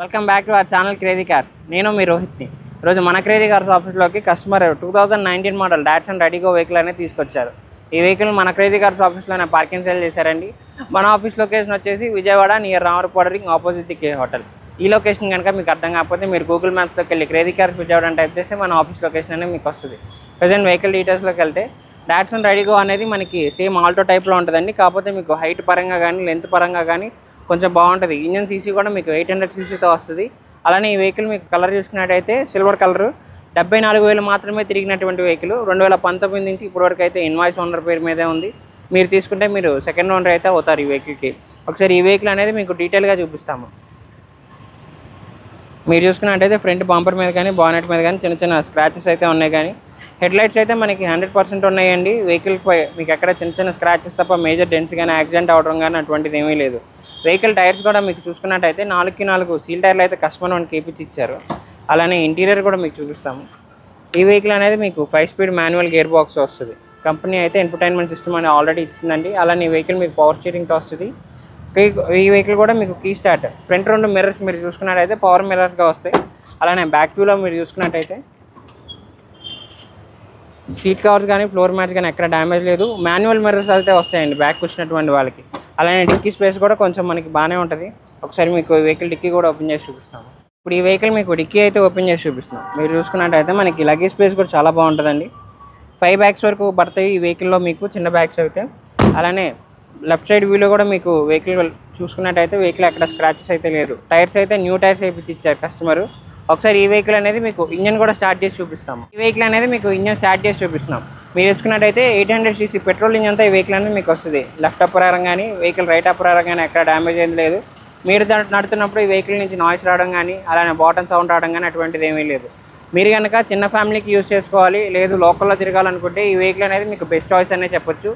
Welcome back to our channel Crazy Cars. నేను మీ రోహిత్ని. ఈరోజు మన క్రేజీ కార్స్ ఆఫీస్లోకి customer 2019 model Datsun redi GO vehicle అనేది తీసుకొచ్చారు. ఈ వెహికల్ మన క్రేజీ కార్స్ ఆఫీస్లోనే పార్కింగ్ సేల్ చేశారండి. మన ఆఫీస్ లొకేషన్ వచ్చేసి Vijayawada near Ramavarappadu ring opposite K hotel. ఈ లొకేషన్ కనుక మీకు అర్థం కాకపోతే మీరు గూగుల్ మ్యాప్స్లోకి వెళ్ళి క్రేజీ కార్స్ విజయవాడ అని టైప్ చేస్తే మన ఆఫీస్ లొకేషన్ అనేది మీకు వస్తుంది. ప్రజెంట్ వెహికల్ డీటెయిల్స్లోకి వెళ్తే డాట్సన్ రెడీగో అనేది మనకి సేమ్ ఆల్టో టైప్లో ఉంటుందండి. కాకపోతే మీకు హైట్ పరంగా కానీ లెంత్ పరంగా కానీ కొంచెం బాగుంటుంది. ఇంజన్ సీసీ కూడా మీకు 800 సీసీతో వస్తుంది. అలానే ఈ వెహికల్ మీకు కలర్ చూసుకున్నట్టయితే సిల్వర్ కలరు. 74,000 మాత్రమే తిరిగినటువంటి వెహికల్. 2019 నుంచి ఇప్పటివరకు అయితే ఇన్వాయిస్ ఓనర్ పేరు మీదే ఉంది. మీరు తీసుకుంటే మీరు సెకండ్ ఓనర్ అయితే అవుతారు ఈ వెహికల్కి. ఒకసారి ఈ వెహికల్ అనేది మీకు డీటెయిల్గా చూపిస్తాము. మీరు చూసుకున్నట్టయితే ఫ్రంట్ బంపర్ మీద కానీ బానెట్ మీద కానీ చిన్న చిన్న స్క్రాచెస్ అయితే ఉన్నాయి. కానీ హెడ్లైట్స్ అయితే మనకి 100% ఉన్నాయండి. వెహికల్పై మీకు ఎక్కడ చిన్న చిన్న స్క్రాచెస్ తప్ప మేజర్ డెంట్స్ కానీ యాక్సిడెంట్ అవడం కానీ అటువంటిది ఏమీ లేదు. వెహికల్ టైర్స్ కూడా మీకు చూసుకున్నట్టయితే 4x4 సీల్ టైర్లు అయితే కస్టమర్ మనకి వేయించి ఇచ్చారు. అలానే ఇంటీరియర్ కూడా మీకు చూపిస్తాము. ఈ వెహికల్ అనేది మీకు 5 స్పీడ్ మాన్యువల్ గేర్ బాక్స్ వస్తుంది. కంపెనీ అయితే ఇన్ఫర్టైన్మెంట్ సిస్టమ్ అని ఆల్రెడీ ఇచ్చిందండి. అలానే ఈ వెహికల్ మీకు పవర్ స్టీరింగ్తో వస్తుంది. ఈ వెహికల్ కూడా మీకు కీ స్టార్ట్. ఫ్రంట్ 2 మిర్రర్స్ మీరు చూసుకున్నట్టయితే పవర్ మిర్రర్స్గా వస్తాయి. అలానే బ్యాక్ వ్యూలో మీరు చూసుకున్నట్టయితే సీట్ కవర్స్ కానీ ఫ్లోర్ మ్యాట్స్ కానీ ఎక్కడ డ్యామేజ్ లేదు. మాన్యువల్ మిర్రర్స్ అయితే వస్తాయండి బ్యాక్ వచ్చినటువంటి వాళ్ళకి. అలానే డిక్కీ స్పేస్ కూడా కొంచెం మనకి బాగానే ఉంటుంది. ఒకసారి మీకు వెహికల్ డిక్కీ కూడా ఓపెన్ చేసి చూపిస్తాము. ఇప్పుడు ఈ వెహికల్ మీకు డిక్కీ అయితే ఓపెన్ చేసి చూపిస్తాం. మీరు చూసుకున్నట్టయితే మనకి లగేజ్ స్పేస్ కూడా చాలా బాగుంటుందండి. 5 బ్యాగ్స్ వరకు పడతాయి ఈ వెహికల్లో మీకు, చిన్న బ్యాగ్స్ అయితే. అలానే లెఫ్ట్ సైడ్ వ్యూలో కూడా మీకు వెహికల్ చూసుకున్నట్టయితే వెహికల్ ఎక్కడ స్క్రాచెస్ అయితే లేదు. టైర్స్ అయితే న్యూ టైర్స్ వేయించి ఇచ్చారు కస్టమర్. ఒకసారి ఈ వెహికల్ అనేది మీకు ఇంజన్ కూడా స్టార్ట్ చేసి చూపిస్తాము. ఈ వెహికల్ అనేది మీకు ఇంజన్ స్టార్ట్ చేసి చూపిస్తున్నాం. మీరు వేసుకున్నట్టయితే 800 cc పెట్రోల్ ఇంజన్తో ఈ వెహికల్ అనేది మీకు వస్తుంది. లెఫ్ట్ అప్పరారం కానీ వెహికల్ రైట్ అప్పరారం కానీ ఎక్కడ డ్యామేజ్ ఏం లేదు. మీరు నడుతున్నప్పుడు ఈ వెహికల్ నుంచి నాయిస్ రావడం కానీ అలానే బాటన్ సౌండ్ రావడం కానీ అటువంటిది ఏమీ లేదు. మీరు కనుక చిన్న ఫ్యామిలీకి యూజ్ చేసుకోవాలి లేదు లోకల్లో తిరగాలనుకుంటే ఈ వెహికల్ అనేది మీకు బెస్ట్ చాయిస్ అనే చెప్పొచ్చు.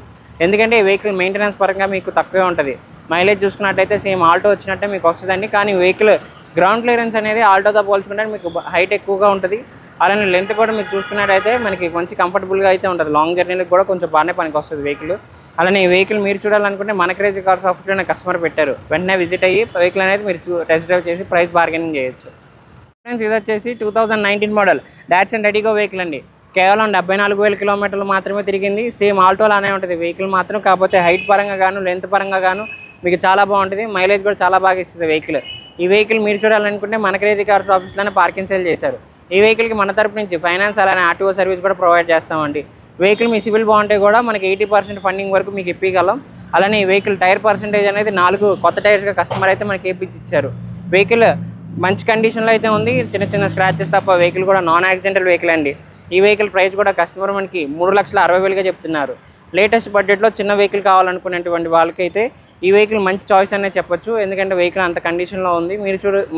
ఎందుకంటే ఈ వెహికల్ మెయింటెనెన్స్ పరంగా మీకు తక్కువే ఉంటుంది. మైలేజ్ చూసుకున్నట్టయితే సేమ్ ఆల్టో వచ్చినట్టే మీకు వస్తుందండి. కానీ వెహికల్ గ్రౌండ్ క్లియరెన్స్ అనేది ఆల్టోతో పోల్చుకుంటే మీకు హైట్ ఎక్కువగా ఉంటుంది. అలానే లెంత్ కూడా మీకు చూసుకున్నట్టయితే మనకి మంచి కంఫర్టబుల్గా అయితే ఉంటుంది. లాంగ్ జర్నీలకు కూడా కొంచెం బాగానే పనికి వస్తుంది వెహికల్. అలానే ఈ వెహికల్ మీరు చూడాలనుకుంటే మన క్రేజీ కార్స్ ఆఫీస్లోనే కస్టమర్ పెట్టారు. వెంటనే విజిట్ అయ్యి వెహికల్ అనేది మీరు టెస్ట్ డ్రైవ్ చేసి ప్రైస్ బార్గెనింగ్ చేయొచ్చు. ఫ్రెండ్స్ ఇది వచ్చేసి 2019 మోడల్ డాట్సన్ రెడీగో వెహికల్ అండి. కేవలం 74,000 కిలోమీటర్లు మాత్రమే తిరిగింది. సేమ్ ఆల్టోలానే ఉంటుంది వెహికల్ మాత్రం. కాకపోతే హైట్ పరంగా గాను లెంత్ పరంగా గాను మీకు చాలా బాగుంటుంది. మైలేజ్ కూడా చాలా బాగా ఇస్తుంది వెహికల్. ఈ వెహికల్ మీరు చూడాలనుకుంటే మన క్రేజీ కార్స్ ఆఫీస్లోనే పార్కింగ్ సేల్ చేశారు. ఈ వెహికల్కి మన తరపు నుంచి ఫైనాన్స్ అలానే ఆర్టీఓ సర్వీస్ కూడా ప్రొవైడ్ చేస్తామండి. వెహికల్ మీ సివిల్ బాగుంటే కూడా మనకి 80% ఫండింగ్ వరకు మీకు ఇప్పగలం. అలానే ఈ వెహికల్ టైర్ పర్సెంటేజ్ అనేది 4 కొత్త టైర్స్గా కస్టమర్ అయితే మనకి వేయించి ఇచ్చారు. వెహికల్ మంచి కండిషన్లో అయితే ఉంది. చిన్న చిన్న స్క్రాచెస్ తప్ప వెహికల్ కూడా నాన్ యాక్సిడెంటల్ వెహికల్ అండి. ఈ వెహికల్ ప్రైస్ కూడా కస్టమర్ మనకి 3,60,000గా చెప్తున్నారు. లేటెస్ట్ బడ్జెట్లో చిన్న వెహికల్ కావాలనుకునేటువంటి వాళ్ళకైతే ఈ వెహికల్ మంచి చాయిస్ అనే చెప్పొచ్చు. ఎందుకంటే వెహికల్ అంత కండిషన్లో ఉంది.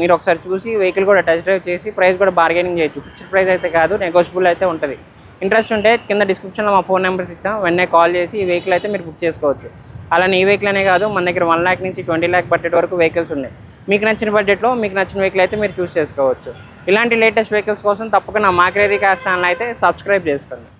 మీరు ఒకసారి చూసి వెహికల్ కూడా టెస్ట్ డ్రైవ్ చేసి ప్రైస్ కూడా బార్గెనింగ్ చేయొచ్చు. ఫిక్స్డ్ ప్రైస్ అయితే కాదు, నెగోషియబుల్ అయితే ఉంటుంది. ఇంట్రెస్ట్ ఉంటే కింద డిస్క్రిప్షన్లో మా ఫోన్ నెంబర్స్ ఇచ్చాం. వెంటనే కాల్ చేసి ఈ వెహికల్ అయితే మీరు బుక్ చేసుకోవచ్చు. అలానే ఈ వెహికల్ అనే కాదు, మన దగ్గర 1 lakh నుంచి 20 lakh బడ్జెట్ వరకు వెహికల్స్ ఉన్నాయి. మీకు నచ్చిన బడ్జెట్లో మీకు నచ్చిన వెహికల్ అయితే మీరు చూస్ చేసుకోవచ్చు. ఇలాంటి లేటెస్ట్ వెహికల్స్ కోసం తప్పకుండా మా క్రేజీ కార్స్ ఛానల్ అయితే సబ్స్క్రైబ్ చేసుకోండి.